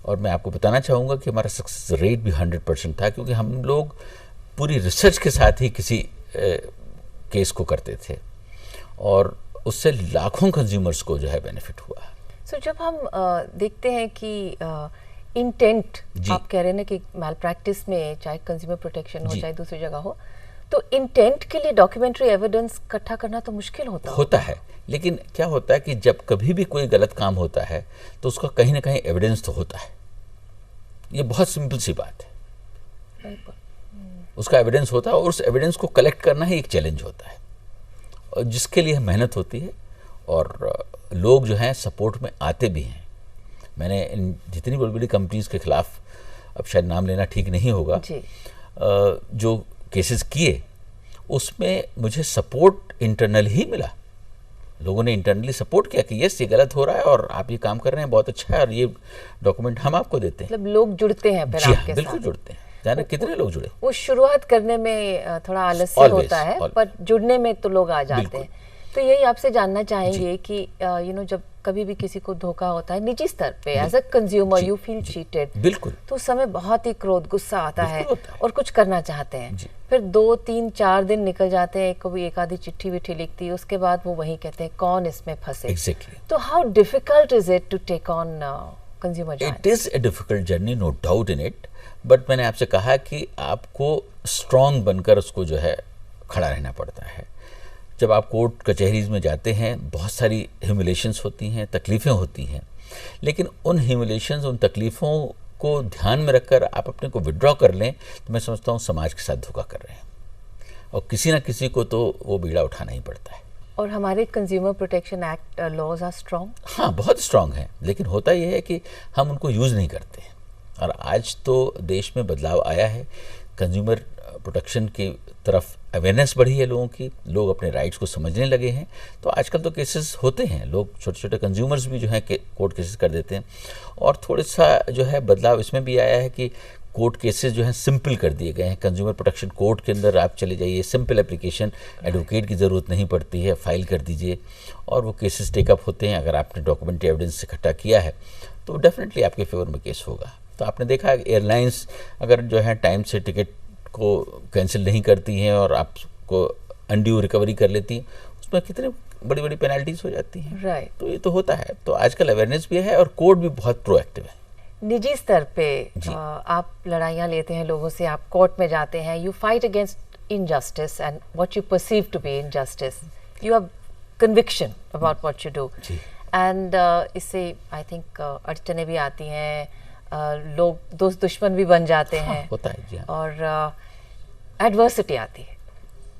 और मैं आपको बताना चाहूँगा कि हमारा सक्सेस रेट भी 100% था, क्योंकि हम लोग पूरी रिसर्च के साथ ही किसी केस को करते थे और उससे लाखों कंज्यूमर्स को जो है बेनिफिट हुआ। सो जब हम देखते हैं कि इंटेंट आप कह रहे हैं ना कि मैल प्रैक्टिस में चाहे कंज्यूमर प्रोटेक्शन हो चाहे दूसरी जगह हो, तो इंटेंट के लिए डॉक्यूमेंट्री एविडेंस इकट्ठा करना तो मुश्किल होता है। लेकिन क्या होता है कि जब कभी भी कोई गलत काम होता है तो उसका कहीं ना कहीं एविडेंस तो होता है। ये बहुत सिंपल सी बात है, उसका एविडेंस होता है और उस एविडेंस को कलेक्ट करना ही एक चैलेंज होता है, और जिसके लिए मेहनत होती है और लोग जो हैं सपोर्ट में आते भी हैं। मैंने इन जितनी बड़ी बड़ी कंपनीज के खिलाफ, अब शायद नाम लेना ठीक नहीं होगा, जो केसेस किए उसमें मुझे सपोर्ट इंटरनल ही मिला। लोगों ने इंटरनली सपोर्ट किया कि यस ये गलत हो रहा है और आप ये काम कर रहे हैं, बहुत अच्छा है और ये डॉक्यूमेंट हम आपको देते हैं। मतलब लोग जुड़ते हैं फिर आपके बिल्कुल साथ। जुड़ते हैं। जाने कितने लोग जुड़े। वो शुरुआत करने में थोड़ा आलस्य होता है, पर जुड़ने में तो लोग आ जाते हैं। तो यही आपसे जानना चाहेंगे कि जब कभी भी किसी को धोखा होता है निजी स्तर पे, as a consumer you feel cheated, बिल्कुल, तो उस समय बहुत ही क्रोध गुस्सा आता है और कुछ करना चाहते हैं। फिर 2, 3, 4 दिन निकल जाते हैं, कभी एक आधी चिट्ठी विट्ठी लिखती है, उसके बाद वो वही कहते हैं कौन इसमें फंसे। तो how difficult is it to take on consumer journey? It is a difficult journey, no doubt in it, but मैंने आपसे कहा कि आपको स्ट्रांग बनकर उसको जो है खड़ा रहना पड़ता है। जब आप कोर्ट कचहरीज में जाते हैं बहुत सारी ह्यूमिलेशंस होती हैं, तकलीफ़ें होती हैं, लेकिन उन ह्यूमिलेशंस, उन तकलीफ़ों को ध्यान में रखकर आप अपने को विड्रॉ कर लें तो मैं समझता हूँ समाज के साथ धोखा कर रहे हैं, और किसी ना किसी को तो वो बीड़ा उठाना ही पड़ता है। और हमारे consumer protection act laws are strong? हाँ, बहुत स्ट्रॉन्ग है, लेकिन होता यह है कि हम उनको यूज़ नहीं करते। और आज तो देश में बदलाव आया है, कंज्यूमर प्रोटेक्शन की तरफ अवेयरनेस बढ़ी है लोगों की, लोग अपने राइट्स को समझने लगे हैं। तो आजकल तो केसेस होते हैं, लोग छोटे छोटे कंज्यूमर्स भी जो हैं कोर्ट केसेस कर देते हैं। और थोड़ा सा जो है बदलाव इसमें भी आया है कि कोर्ट केसेस जो हैं सिंपल कर दिए गए हैं। कंज्यूमर प्रोटेक्शन कोर्ट के अंदर आप चले जाइए, सिंपल एप्लीकेशन, एडवोकेट की ज़रूरत नहीं पड़ती है, फाइल कर दीजिए और वो केसेस टेकअप होते हैं। अगर आपने डॉक्यूमेंट्री एविडेंस इकट्ठा किया है तो डेफिनेटली आपके फेवर में केस होगा। तो आपने देखा एयरलाइंस अगर जो है टाइम से टिकट को कैंसिल नहीं करती हैं और आपको अनड्यू रिकवरी कर लेती हैं, उसमें कितनी बड़ी बड़ी पेनल्टीज हो जाती हैं। तो ये तो होता है। तो आजकल अवेयरनेस भी है और कोर्ट भी बहुत प्रोएक्टिव है। निजी स्तर पे आप लड़ाइयाँ लेते हैं लोगों से, आप कोर्ट में जाते हैं, you fight against injustice and what you perceive to be injustice, you have conviction about what you do, and इससे आई थिंक अड़चने भी आती हैं, लोग दोस्त दुश्मन भी बन जाते हैं, होता है जी, और एडवर्सिटी आती है।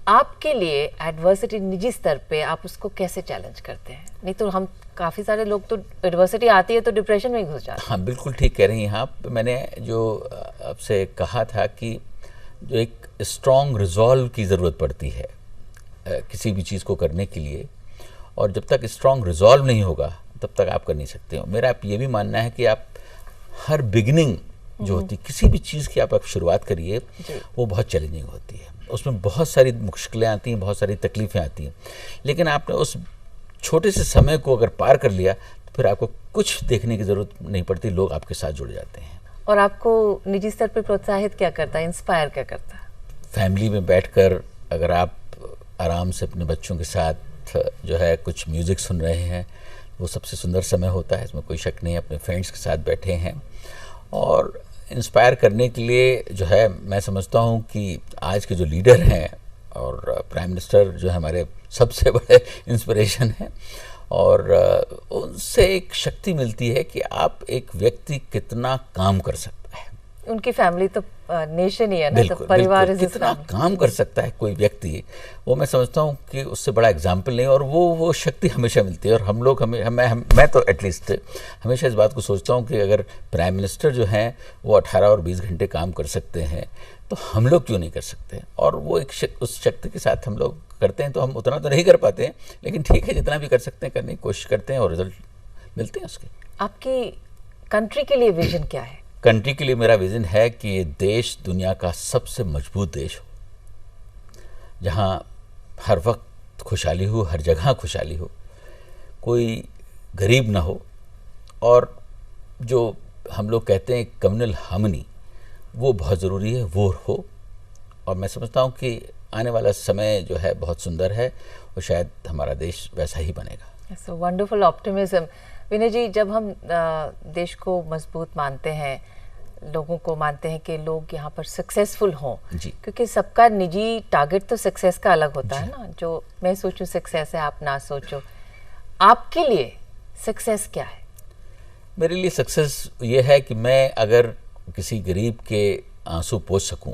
आपके लिए एडवर्सिटी निजी स्तर पे आप उसको कैसे चैलेंज करते हैं? नहीं तो हम काफ़ी सारे लोग तो एडवर्सिटी आती है तो डिप्रेशन में घुस जाते हैं। हाँ, बिल्कुल ठीक कह रही हैं आप। मैंने जो आपसे कहा था कि जो एक स्ट्रॉन्ग रिजॉल्व की ज़रूरत पड़ती है किसी भी चीज़ को करने के लिए, और जब तक स्ट्रॉन्ग रिजॉल्व नहीं होगा तब तक आप कर नहीं सकते हो। मेरा ये भी मानना है कि आप हर बिगिनिंग जो होती है किसी भी चीज़ की आप शुरुआत करिए, वो बहुत चैलेंजिंग होती है, उसमें बहुत सारी मुश्किलें आती हैं, बहुत सारी तकलीफ़ें आती हैं, लेकिन आपने उस छोटे से समय को अगर पार कर लिया तो फिर आपको कुछ देखने की ज़रूरत नहीं पड़ती, लोग आपके साथ जुड़ जाते हैं। और आपको निजी स्तर पर प्रोत्साहित क्या करता है, इंस्पायर क्या करता है? फैमिली में बैठकर अगर आप आराम से अपने बच्चों के साथ जो है कुछ म्यूज़िक सुन रहे हैं, वो सबसे सुंदर समय होता है, इसमें कोई शक नहीं है। अपने फ्रेंड्स के साथ बैठे हैं और इंस्पायर करने के लिए जो है मैं समझता हूँ कि आज के जो लीडर हैं और प्राइम मिनिस्टर जो है हमारे सबसे बड़े इंस्पिरेशन हैं, और उनसे एक शक्ति मिलती है कि आप एक व्यक्ति कितना काम कर सकता है। उनकी फैमिली तो नेशन ही है ना, तो परिवार बिल्कुल, कितना काम कर सकता है कोई व्यक्ति, वो मैं समझता हूँ कि उससे बड़ा एग्जाम्पल नहीं, और वो शक्ति हमेशा मिलती है। और हम लोग मैं तो एटलीस्ट हमेशा इस बात को सोचता हूँ कि अगर प्राइम मिनिस्टर जो हैं वो 18 और 20 घंटे काम कर सकते हैं तो हम लोग क्यों नहीं कर सकते। और वो उस शक्ति के साथ हम लोग करते हैं, तो हम उतना तो नहीं कर पाते हैं, लेकिन ठीक है, जितना भी कर सकते हैं करने की कोशिश करते हैं और रिजल्ट मिलते हैं उसके। आपकी कंट्री के लिए विजन क्या है? कंट्री के लिए मेरा विजन है कि ये देश दुनिया का सबसे मजबूत देश हो, जहाँ हर वक्त खुशहाली हो, हर जगह खुशहाली हो, कोई गरीब ना हो, और जो हम लोग कहते हैं कम्युनल हार्मनी, वो बहुत ज़रूरी है, वो हो। और मैं समझता हूँ कि आने वाला समय जो है बहुत सुंदर है, और शायद हमारा देश वैसा ही बनेगा। So wonderful optimism. विनय जी, जब हम देश को मजबूत मानते हैं, लोगों को मानते हैं कि लोग यहाँ पर सक्सेसफुल हों, क्योंकि सबका निजी टारगेट तो सक्सेस का अलग होता है ना, जो मैं सोचूं सक्सेस है आप ना सोचो, आपके लिए सक्सेस क्या है? मेरे लिए सक्सेस ये है कि मैं अगर किसी गरीब के आंसू पोंछ सकूं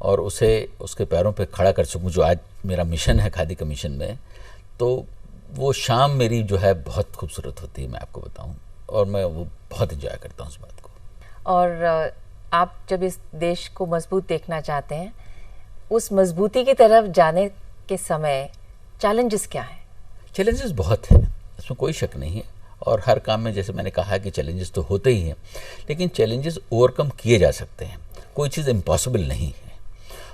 और उसे उसके पैरों पे खड़ा कर सकूं, जो आज मेरा मिशन है खादी का मिशन में, तो वो शाम मेरी जो है बहुत खूबसूरत होती है, मैं आपको बताऊं, और मैं वो बहुत एंजॉय करता हूं उस बात को। और आप जब इस देश को मजबूत देखना चाहते हैं, उस मजबूती की तरफ जाने के समय चैलेंजेस क्या हैं? चैलेंजेस बहुत हैं, इसमें कोई शक नहीं है, और हर काम में जैसे मैंने कहा कि चैलेंजेस तो होते ही हैं, लेकिन चैलेंजेस ओवरकम किए जा सकते हैं, कोई चीज़ इम्पॉसिबल नहीं है।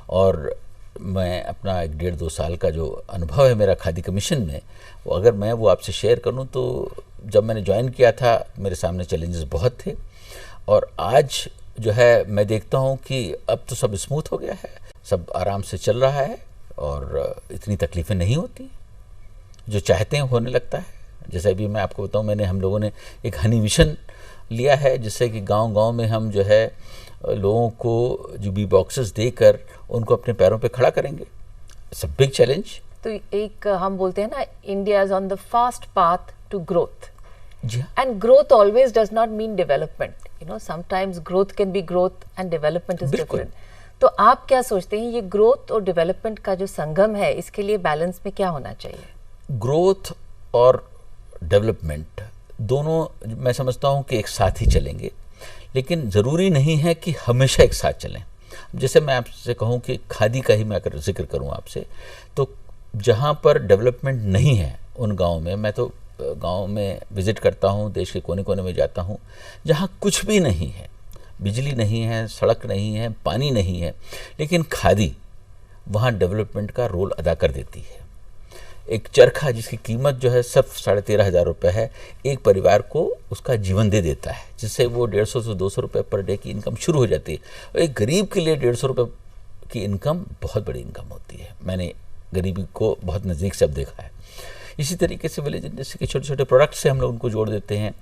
और मैं अपना 1.5-2 साल का जो अनुभव है मेरा खादी का मिशन में, वो अगर मैं वो आपसे शेयर करूं, तो जब मैंने ज्वाइन किया था मेरे सामने चैलेंजेस बहुत थे, और आज जो है मैं देखता हूं कि अब तो सब स्मूथ हो गया है, सब आराम से चल रहा है, और इतनी तकलीफ़ें नहीं होती, जो चाहते हैं होने लगता है। जैसे अभी मैं आपको बताऊं, हम लोगों ने एक हनी मिशन लिया है, जिससे कि गांव-गांव में हम जो है लोगों को जो बी बॉक्सेस देकर उनको अपने पैरों पे खड़ा करेंगे। It's a big challenge. तो एक हम बोलते हैं ना, India is on the fast path to growth, and growth always does not mean development, you know, sometimes growth can be growth and development is different. तो आप क्या सोचते हैं, ये ग्रोथ और डेवलपमेंट का जो संगम है, इसके लिए बैलेंस में क्या होना चाहिए? ग्रोथ और डेवलपमेंट दोनों मैं समझता हूँ कि एक साथ ही चलेंगे, लेकिन ज़रूरी नहीं है कि हमेशा एक साथ चलें। जैसे मैं आपसे कहूँ कि खादी का ही मैं अगर जिक्र करूँ आपसे, तो जहाँ पर डेवलपमेंट नहीं है उन गाँव में, मैं तो गाँव में विज़िट करता हूँ, देश के कोने कोने में जाता हूँ, जहाँ कुछ भी नहीं है, बिजली नहीं है, सड़क नहीं है, पानी नहीं है, लेकिन खादी वहाँ डेवलपमेंट का रोल अदा कर देती है। एक चरखा जिसकी कीमत जो है सिर्फ 13,500 रुपये है, एक परिवार को उसका जीवन दे देता है, जिससे वो 150 से 200 रुपये पर डे की इनकम शुरू हो जाती है। और एक गरीब के लिए 150 रुपये की इनकम बहुत बड़ी इनकम होती है। मैंने गरीबी को बहुत नज़दीक से अब देखा है। इसी तरीके से विलेज इंडस्ट्री के छोटे छोटे प्रोडक्ट से हम लोग उनको जोड़ देते हैं,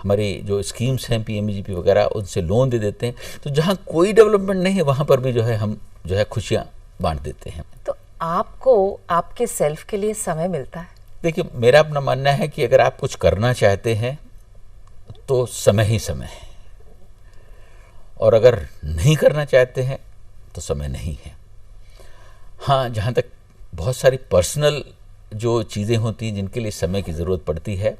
हमारी जो स्कीम्स हैं PMGP वगैरह, उनसे लोन दे देते हैं। तो जहाँ कोई डेवलपमेंट नहीं है वहाँ पर भी जो है हम जो है खुशियाँ बांट देते हैं। तो आपको आपके सेल्फ के लिए समय मिलता है? देखिए, मेरा अपना मानना है कि अगर आप कुछ करना चाहते हैं तो समय ही समय है, और अगर नहीं करना चाहते हैं तो समय नहीं है। हाँ, जहाँ तक बहुत सारी पर्सनल जो चीज़ें होती हैं जिनके लिए समय की ज़रूरत पड़ती है,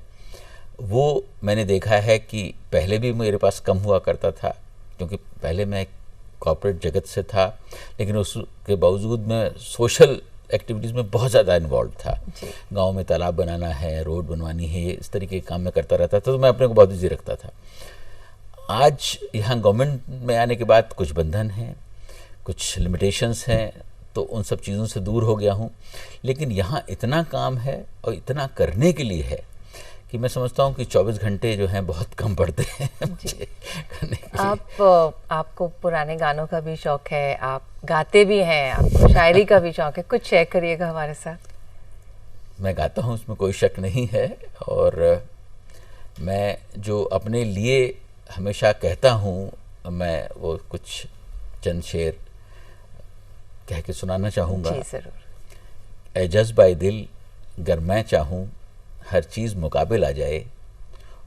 वो मैंने देखा है कि पहले भी मेरे पास कम हुआ करता था, क्योंकि पहले मैं कॉर्पोरेट जगत से था, लेकिन उसके बावजूद मैं सोशल एक्टिविटीज़ में बहुत ज़्यादा इन्वॉल्व था। गांव में तालाब बनाना है, रोड बनवानी है, इस तरीके के काम में करता रहता था, तो मैं अपने को बहुत बिजी रखता था। आज यहाँ गवर्नमेंट में आने के बाद कुछ बंधन हैं, कुछ लिमिटेशंस हैं, तो उन सब चीज़ों से दूर हो गया हूँ। लेकिन यहाँ इतना काम है और इतना करने के लिए है कि मैं समझता हूँ कि 24 घंटे जो हैं बहुत कम पड़ते हैं मुझे करने के लिए। आपको पुराने गानों का भी शौक है, आप गाते भी हैं, आपको शायरी का भी शौक है, कुछ शेयर करिएगा हमारे साथ। मैं गाता हूँ, उसमें कोई शक नहीं है, और मैं जो अपने लिए हमेशा कहता हूँ, मैं वो कुछ चंद शेर कह के सुनाना चाहूँगा। जी ज़रूर। ए जज्बाए दिल, गर मैं चाहूँ हर चीज़ मुकाबिल आ जाए,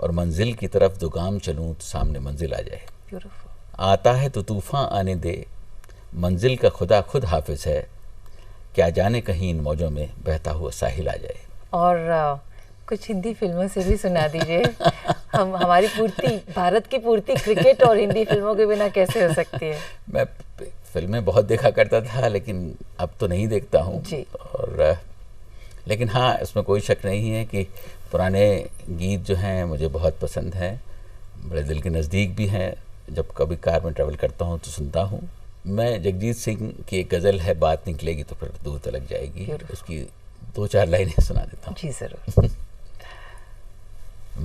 और मंजिल की तरफ दो गाम चलूँ तो सामने मंजिल आ जाए। ब्यूटीफुल। आता है तो तूफ़ान आने दे, मंजिल का खुदा खुद हाफिज़ है, क्या जाने कहीं इन मौजों में बहता हुआ साहिल आ जाए। और कुछ हिंदी फिल्मों से भी सुना दीजिए। हमारी पूर्ति, भारत की पूर्ति क्रिकेट और हिंदी फिल्मों के बिना कैसे हो सकती है। मैं फिल्में बहुत देखा करता था, लेकिन अब तो नहीं देखता हूँ। और लेकिन हाँ, इसमें कोई शक नहीं है कि पुराने गीत जो हैं मुझे बहुत पसंद हैं, बड़े दिल के नज़दीक भी हैं। जब कभी कार में ट्रैवल करता हूँ तो सुनता हूँ। मैं जगजीत सिंह की एक गज़ल है, बात निकलेगी तो फिर दूर तलक जाएगी, उसकी 2-4 लाइनें सुना देता हूँ। जी ज़रूर।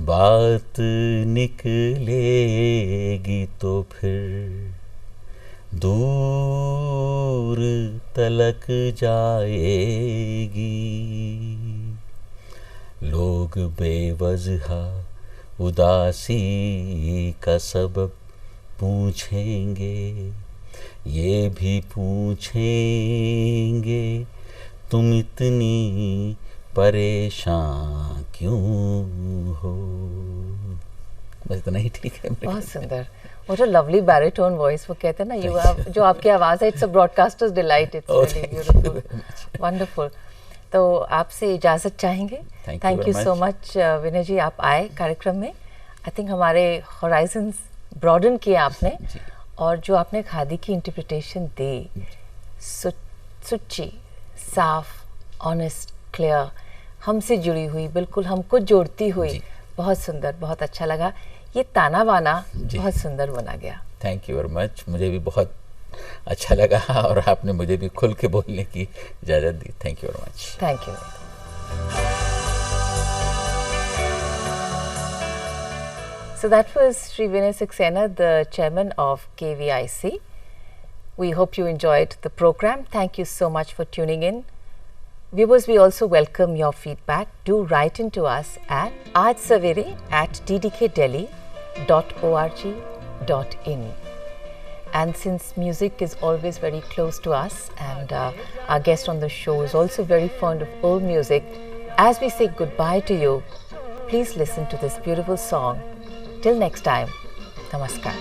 बात निकलेगी तो फिर दूर तलक जाएगी, लोग बेवजह उदासी का सबब पूछेंगे, ये भी पूछेंगे तुम इतनी परेशान क्यों हो। बस इतना ही ठीक है। बहुत सुंदर। What a lovely baritone voice, वो कहते हैं ना, you have, जो आपकी आवाज़ है, it's a broadcaster's delight, it's really beautiful, wonderful। तो आपसे इजाज़त चाहेंगे। Thank you so much विनय जी, आप आए कार्यक्रम में। I think हमारे horizons broaden किए आपने, और जो आपने खादी की इंटरप्रिटेशन दी, सच्ची, साफ, ऑनेस्ट, क्लियर, हमसे जुड़ी हुई, बिल्कुल हमको जोड़ती हुई, बहुत सुंदर, बहुत अच्छा लगा। ये ताना बाना बहुत सुंदर बना गया। थैंक यू वेरी मच, मुझे भी बहुत अच्छा लगा, और आपने मुझे भी खुल के बोलने की इजाज़त दी। Thank you very much. Thank you. So that was Sri Vinay Saxena, the chairman of KVIC. We hope you enjoyed the program. Thank you so much for tuning in. Viewers, we also welcome your feedback. Do write into us at aajsavere@ddkdelhi.org.in. And since music is always very close to us, and our guest on the show is also very fond of old music, as we say goodbye to you, please listen to this beautiful song. Till next time, namaskar.